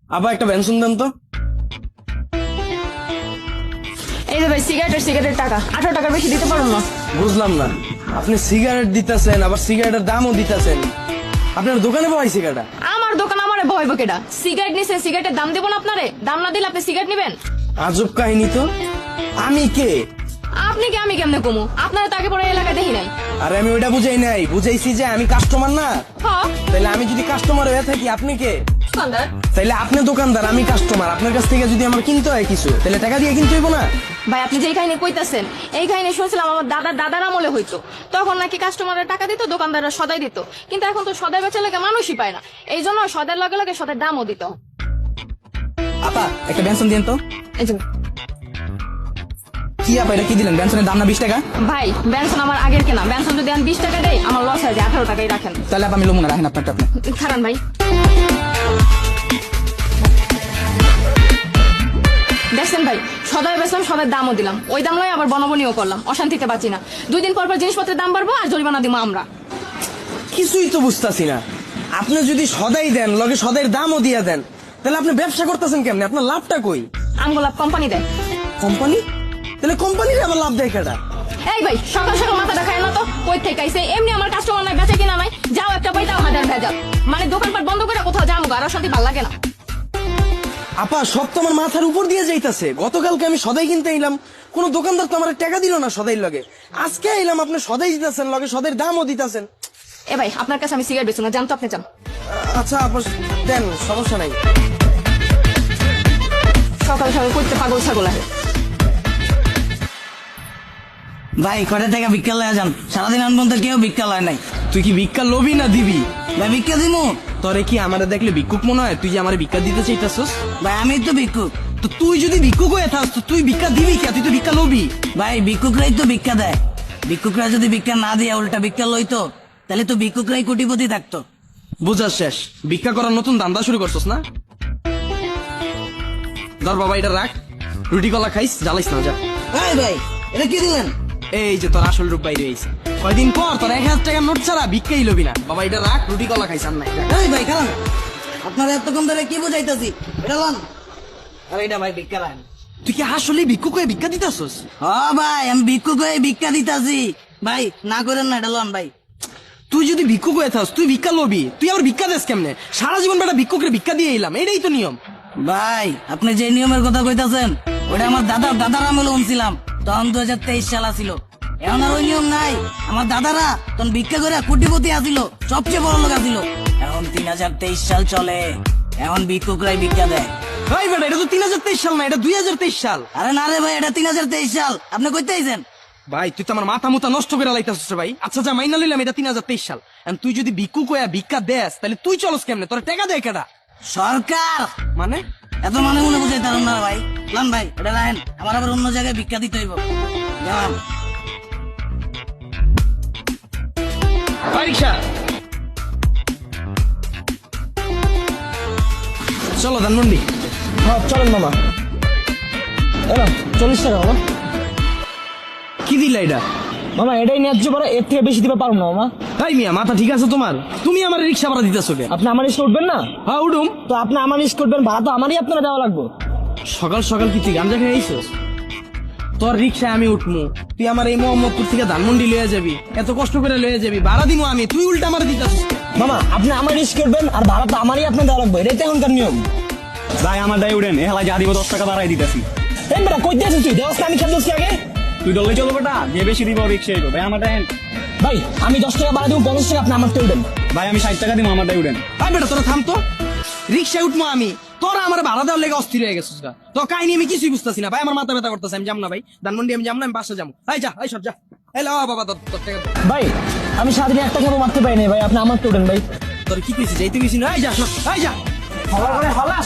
আবার একটা পেনশন দেন তো। এই যে ভাই সিগারেটের টাকা 18 টাকার বেশি দিতে পারুন না। বুঝলাম না, আপনি সিগারেট দিতেছেন আবার সিগারেটের দামও দিতেছেন। আপনার দোকানে পাওয়াই সিগারেট? আমার দোকান আমারে ভয় বকেটা। সিগারেট নিছেন, সিগারেটের দাম দেবো না আপনারে? দাম না দিলে আপনি সিগারেট নেবেন? আজব কাহিনী তো। আমি কে? আপনি কি আমি কেমনে কমু? আপনারা তো আগে পরে এলাকায় দেখি নাই। আরে আমি ওইটা বুঝাই নাই, বুঝাইছি যে আমি কাস্টমার না। হ্যাঁ তাইলে আমি যদি কাস্টমার হয়ে থাকি আপনি কে? দোকানদার। তাইলে আপনি দোকানদার, আমি কাস্টমার। আপনার কাছ থেকে যদি আমার কিনতে হয় কিছু, তাহলে টাকা দিয়ে কিনতে হইব না? ভাই আপনি যেই কাহিনী কইতাছেন এই কাহিনী শুনছিলাম আমার দাদার আমলে হইতো। তখন নাকি কাস্টমারের টাকা দিত, দোকানদাররা সদাই দিত। কিন্তু এখন তো সদাই বেচার লাগে মানুষই পায় না, এই জন্য সদাইয়ের লগে লগে সদাই দামও দিত। আপা একটা বেনসন দিন তো। এই যে কি আপা এটা কি দিলেন? বেনসনের দাম না 20 টাকা? ভাই বেনসন আমার আগের কেনা, বেনসন যদি আমি 20 টাকা দেই আমার লস হয়ে যায়, 18 টাকাই রাখেন। তাহলে আপা আমি লমুনা, রাখেন আপনারটা আপনি। খারান ভাই, দেখছেন ভাই সদাই বেচলাম, সদাই দামও দিলাম, ওই দাম লয় আবার বনবনিও করলাম, অশান্তিতে বাঁচি না। 2 দিন পর পর জিনিসপত্রের দাম বাড়বো আর জরিমানা দিব আমরা। কিছুই তো বুঝতাছি না। আপনি যদি সদাই দেন, লগে সদাইয়ের দামও দিয়া দেন, তাহলে আপনি ব্যবসা করতেছেন কেমনে? আপনার লাভটা কই? আমগোলাপ কোম্পানি দেয়। কোম্পানি? তাহলে কোম্পানির আবার লাভ দেয় কেডা? এই ভাই সকাল সকাল মাথা দেখায় না তো, কই থেকে আইছে? এমনি আমার কাস্টমার নাই, বেচা কিনা নাই, যাও একটা পাইতাও হাজার ভেজাল। মানে দোকানপাট বন্ধ করে কোথাও যাবো, আর শান্তি ভাল লাগে না। আপা সব তো আমার মাথার উপর দিয়ে যাইতাছে। গতকালকে আমি সদাই কিনতে এলাম, কোন দোকানদার তো আমার টাকা দিল না সদাইর লগে। আজকে এলাম, আপনি সদাই দিতেছেন, লগে সদাইয়ের দামও দিতেছেন। এ ভাই আপনার কাছে আমি সিগারেট বেচু না, জান তো আপনি চান? আচ্ছা আপা দেন, সমস্যা নাই। সকাল সকাল করতে পাগল ছাগল আহে। ভাই কয়টা টাকা ভিক্ষা লয়া যান? সারাদিন আনবন তো কেউ ভিক্ষা লয় নাই। তুই কি ভিক্ষা লবি না দিবি? ভাই ভিক্ষা দিমু? তোরে কি আমারে দেখলে ভিক্ষুক মনে হয়? তুই যে আমার ভিক্ষা দিতে চাইতাছস? ভাই আমি তো ভিক্ষুক। তো তুই যদি ভিক্ষুক হয়ে থাকস তো তুই ভিক্ষা দিবি কে? তুই তো ভিক্ষা লবি। ভাই ভিক্ষুকরাই তো ভিক্ষা দেয়। ভিক্ষুকরা যদি ভিক্ষা না দিয়ে উল্টা ভিক্ষা লইতো তাহলে তো ভিক্ষুকরাই কোটিপতি থাকতো। বুঝার শেষ। ভিক্ষা করার নতুন ধান্দা শুরু করছস না? ধর বাবা এটা রাখ, রুটি কলা খাইস, জ্বালাইস না, যা। ভাই ভাই এটা কি দিলেন? এই যে তোর আসল রূপ বাইরে হয়েছে। কয়দিন পর তোর 1000 টাকার নোট ছাড়া ভিক্ষাই লবি না। বাবা এটা রাখ, রুটি কলা খাইস, আর নাই। যা। এই ভাই খারান, আপনারা এতক্ষণ ধরে কি বুঝাইতাছি? এটা লন। আর এটা ভাই ভিক্ষা রাখেন। তুই কি আসলে ভিক্ষুক হয়ে ভিক্ষা দিতেছস? হ্যাঁ ভাই আমি ভিক্ষুক হয়ে ভিক্ষা দিতাছি। ভাই না করেন না, এটা লন ভাই। তুই যদি ভিক্ষুক হয়ে থাকস তুই ভিক্ষা লবি, তুই আবার ভিক্ষা দেস কেমনে? সারা জীবন বেটা ভিক্ষুকের ভিক্ষা দিয়ে এলাম, এটাই তো নিয়ম। ভাই আপনি যে নিয়মের কথা কইতাছেন ওটা আমার দাদার আমলে শুনছিলাম, তখন 2023 সাল ছিল। এখন আর ওই নিয়ম নাই। আমার দাদারা তখন ভিক্ষা করে কোটিপতি আসিল, সবচেয়ে বড় লোক আসিল। এখন 2023 সাল চলে, এখন ভিক্ষুকরাই ভিক্ষা দেয়। ভাই বেটা এটা তো 3023 সাল না, এটা 2023 সাল। আরে না রে ভাই, এটা 2023 সাল। আপনি কইতে আইছেন? ভাই তুই তো আমার মাথা মুথা নষ্ট করে লাইতাছস রে ভাই। আচ্ছা যা মাইনা লইলাম এটা 3023 সাল। এখন তুই যদি ভিক্ষুক হয়ে ভিক্ষা দেস তাহলে তুই চলস কেমনে? তোর টাকা দেয় কেডা? সরকার। মানে এত মানে মনে বুঝাইতাম না ভাই। লান ভাই এটা রাখেন, আমার আবার অন্য জায়গায় ভিক্ষা দিতে হইব। যান। রিক্সা চলো ধানমন্ডি। হ্যাঁ চলেন মামা। এলাম 40 টাকা মামা। কি দিলা এটা? মামা এটাই ন্যায্য ভাড়া, এর থেকে বেশি দিতে পারবো না মামা। তাই মিয়া মাথা ঠিক আছে তোমার? তুমি আমার রিক্সা ভাড়া দিতেছো কে? আপনি আমার রিস্ক উঠবেন না? হ্যাঁ উঠুম। তো আপনি আমার রিস্ক উঠবেন, ভাড়া তো আমারই আপনারা দেওয়া লাগবে। সকাল সকাল কি তুই গাঞ্জা খেয়ে আইছস? তোর রিক্সায় আমি উঠমু, তুই আমার এই মোহাম্মদপুর থেকে ধানমন্ডি লয়ে যাবি, এত কষ্ট করে লয়ে যাবি, ভাড়া দিমু আমি, তুই উল্টা আমার দিতেছিস। মামা আপনি আমার রিস্ক করবেন আর ভাড়া তো আমারই আপনার দেওয়া লাগবে, এটাই তো এখনকার নিয়ম। ভাই আমার দায় উঠেন, এ হালাই যা দিব 10 টাকা বাড়াই দিতেছি। এই বেটা কই দিয়েছিস তুই? দেওয়াস না আমি খেয়ে দিচ্ছি আগে। তুই ডললে চলো বেটা, যে বেশি দিব রিক্সা আইবো। ভাই আমার দেন। ভাই আমি 10 টাকা ভাড়া দিব, 50 টাকা আপনি আমার থেকে উঠবেন। ভাই আমি 60 টাকা দিব, আমার দায় উঠেন। ভাই বেটা তোরা থাম তো, রিক্সায় উঠমু আমি, তোরা আমার ভাড়া দেওয়ার লেগে অস্থির হয়ে গেছিস। তো কাহিনী আমি কিছুই বুঝতেছি না ভাই, আমার মাথা ব্যথা করতেছে। আমি যাম না ভাই ধানমন্ডি, আমি যাম না, আমি বাসা যাবো। এই যা, এই সব যা। এই লা বাবা তোর টাকা দে। ভাই আমি সারাদিন একটা কেন মারতে পারি না ভাই, আপনি আমার থেকে উঠেন ভাই। তোর কি কইছিস? যাইতে গেছি না, এই যা সব, এই যা। হলা করে হলা।